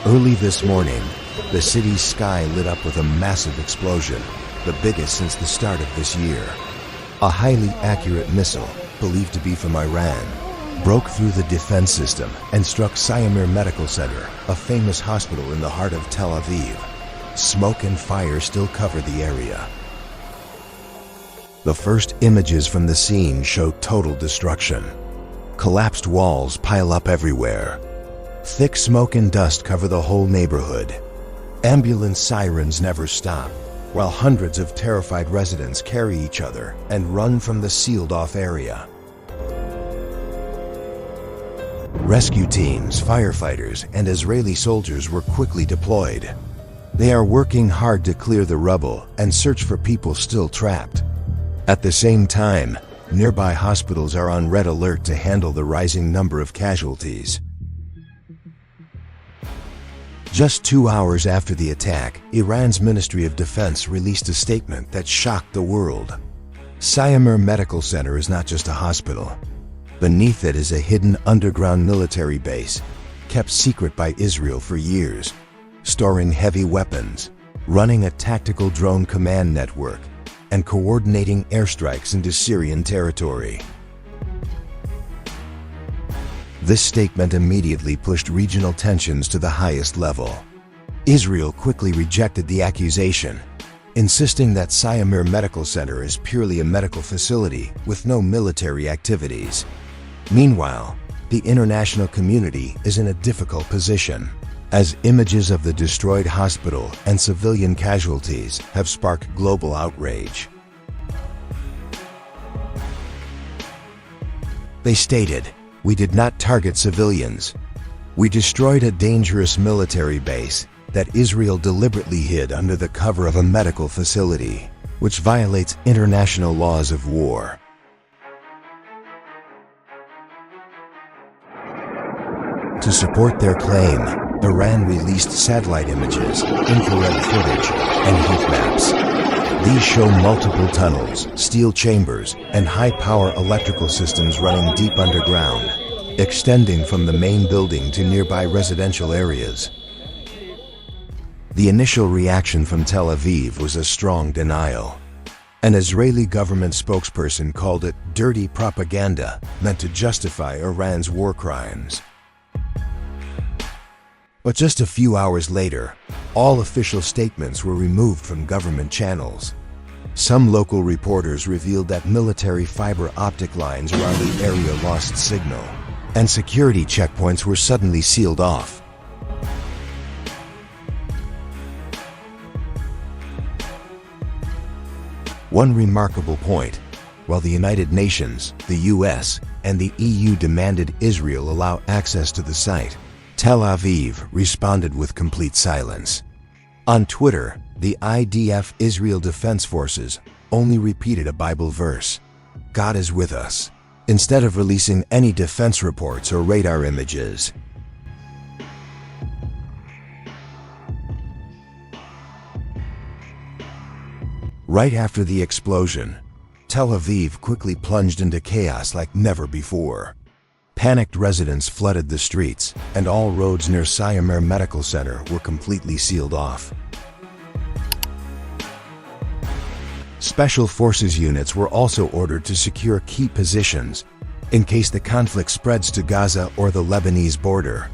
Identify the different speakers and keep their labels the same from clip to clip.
Speaker 1: Early this morning, the city's sky lit up with a massive explosion, the biggest since the start of this year. A highly accurate missile, believed to be from Iran, broke through the defense system and struck Syamir Medical Center, a famous hospital in the heart of Tel Aviv. Smoke and fire still cover the area. The first images from the scene show total destruction. Collapsed walls pile up everywhere. Thick smoke and dust cover the whole neighborhood. Ambulance sirens never stop, while hundreds of terrified residents carry each other and run from the sealed-off area. Rescue teams, firefighters, and Israeli soldiers were quickly deployed. They are working hard to clear the rubble and search for people still trapped. At the same time, nearby hospitals are on red alert to handle the rising number of casualties. Just 2 hours after the attack, Iran's Ministry of Defense released a statement that shocked the world. Syamir Medical Center is not just a hospital. Beneath it is a hidden underground military base, kept secret by Israel for years, storing heavy weapons, running a tactical drone command network, and coordinating airstrikes into Syrian territory. This statement immediately pushed regional tensions to the highest level. Israel quickly rejected the accusation, insisting that Syamir Medical Center is purely a medical facility with no military activities. Meanwhile, the international community is in a difficult position, as images of the destroyed hospital and civilian casualties have sparked global outrage. They stated, "We did not target civilians. We destroyed a dangerous military base that Israel deliberately hid under the cover of a medical facility, which violates international laws of war." To support their claim, Iran released satellite images, infrared footage, and heat maps. These show multiple tunnels, steel chambers, and high-power electrical systems running deep underground, extending from the main building to nearby residential areas. The initial reaction from Tel Aviv was a strong denial. An Israeli government spokesperson called it dirty propaganda meant to justify Iran's war crimes. But just a few hours later, all official statements were removed from government channels. Some local reporters revealed that military fiber optic lines around the area lost signal, and security checkpoints were suddenly sealed off. One remarkable point: while the United Nations, the US, and the EU demanded Israel allow access to the site, Tel Aviv responded with complete silence. On Twitter, the IDF Israel Defense Forces only repeated a Bible verse, "God is with us," instead of releasing any defense reports or radar images. Right after the explosion, Tel Aviv quickly plunged into chaos like never before. Panicked residents flooded the streets, and all roads near Syamir Medical Center were completely sealed off. Special forces units were also ordered to secure key positions in case the conflict spreads to Gaza or the Lebanese border.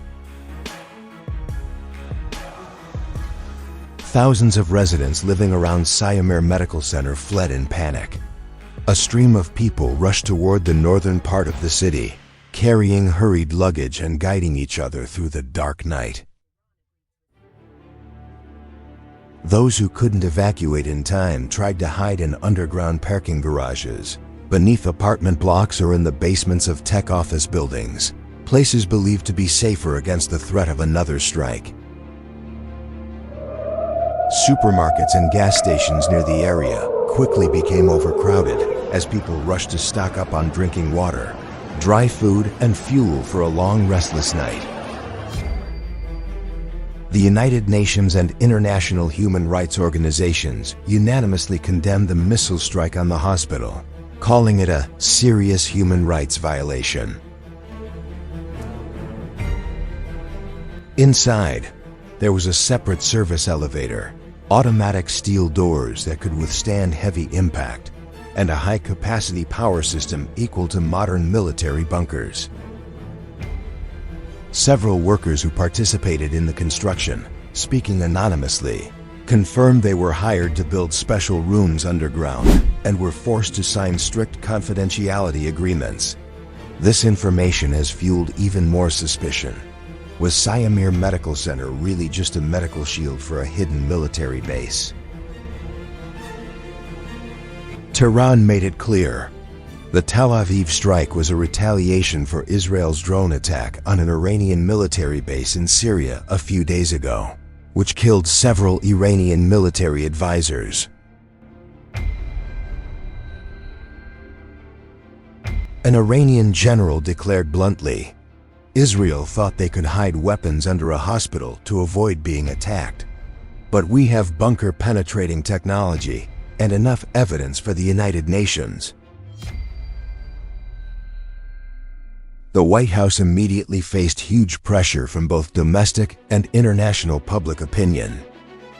Speaker 1: Thousands of residents living around Syamir Medical Center fled in panic. A stream of people rushed toward the northern part of the city, carrying hurried luggage and guiding each other through the dark night. Those who couldn't evacuate in time tried to hide in underground parking garages, beneath apartment blocks, or in the basements of tech office buildings, places believed to be safer against the threat of another strike. Supermarkets and gas stations near the area quickly became overcrowded as people rushed to stock up on drinking water, dry food, and fuel for a long, restless night. The United Nations and international human rights organizations unanimously condemned the missile strike on the hospital, calling it a serious human rights violation. Inside, There was a separate service elevator, automatic steel doors that could withstand heavy impact, and a high-capacity power system equal to modern military bunkers. Several workers who participated in the construction, speaking anonymously, confirmed they were hired to build special rooms underground and were forced to sign strict confidentiality agreements. This information has fueled even more suspicion. Was Syamir Medical Center really just a medical shield for a hidden military base? Tehran made it clear. The Tel Aviv strike was a retaliation for Israel's drone attack on an Iranian military base in Syria a few days ago, which killed several Iranian military advisors. An Iranian general declared bluntly, Israel thought they could hide weapons under a hospital to avoid being attacked. But we have bunker-penetrating technology and enough evidence for the United Nations. The White House immediately faced huge pressure from both domestic and international public opinion.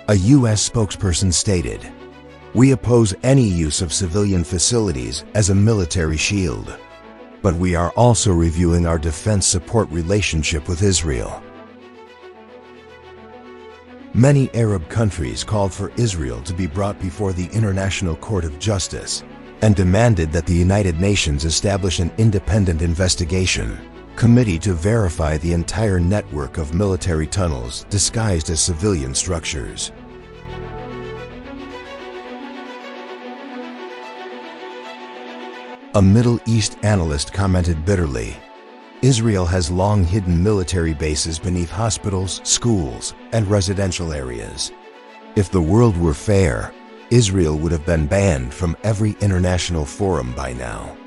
Speaker 1: A U.S. spokesperson stated, "We oppose any use of civilian facilities as a military shield. But we are also reviewing our defense support relationship with Israel." Many Arab countries called for Israel to be brought before the International Court of Justice and demanded that the United Nations establish an independent investigation committee to verify the entire network of military tunnels disguised as civilian structures. A Middle East analyst commented bitterly, Israel has long hidden military bases beneath hospitals, schools, and residential areas. If the world were fair, Israel would have been banned from every international forum by now.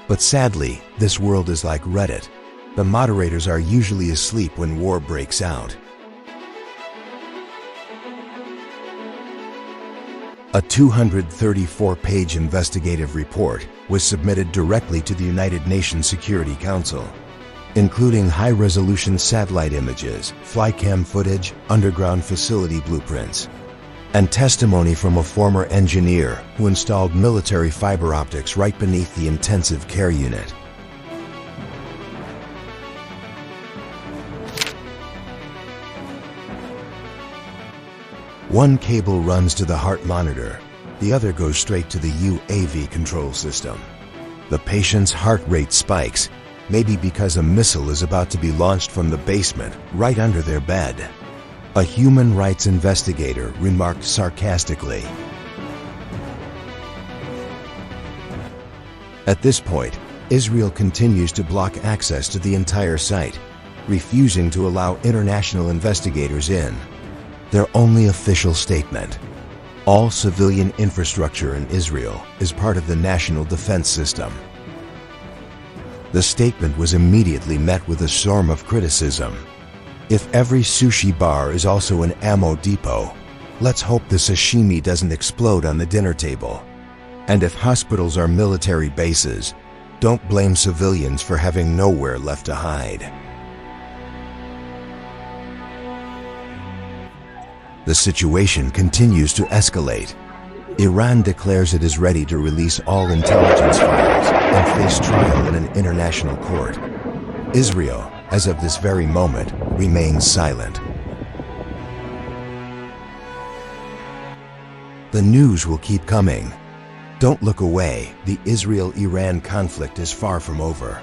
Speaker 1: But sadly, this world is like Reddit. The moderators are usually asleep when war breaks out. A 234-page investigative report was submitted directly to the United Nations Security Council, including high-resolution satellite images, flycam footage, underground facility blueprints, and testimony from a former engineer who installed military fiber optics right beneath the intensive care unit. One cable runs to the heart monitor, the other goes straight to the UAV control system. The patient's heart rate spikes, maybe because a missile is about to be launched from the basement right under their bed. A human rights investigator remarked sarcastically. At this point, Israel continues to block access to the entire site, refusing to allow international investigators in. Their only official statement: all civilian infrastructure in Israel is part of the national defense system. The statement was immediately met with a storm of criticism. If every sushi bar is also an ammo depot, let's hope the sashimi doesn't explode on the dinner table. And if hospitals are military bases, don't blame civilians for having nowhere left to hide. The situation continues to escalate. Iran declares it is ready to release all intelligence files and face trial in an international court. Israel, as of this very moment, remains silent. The news will keep coming. Don't look away, the Israel-Iran conflict is far from over.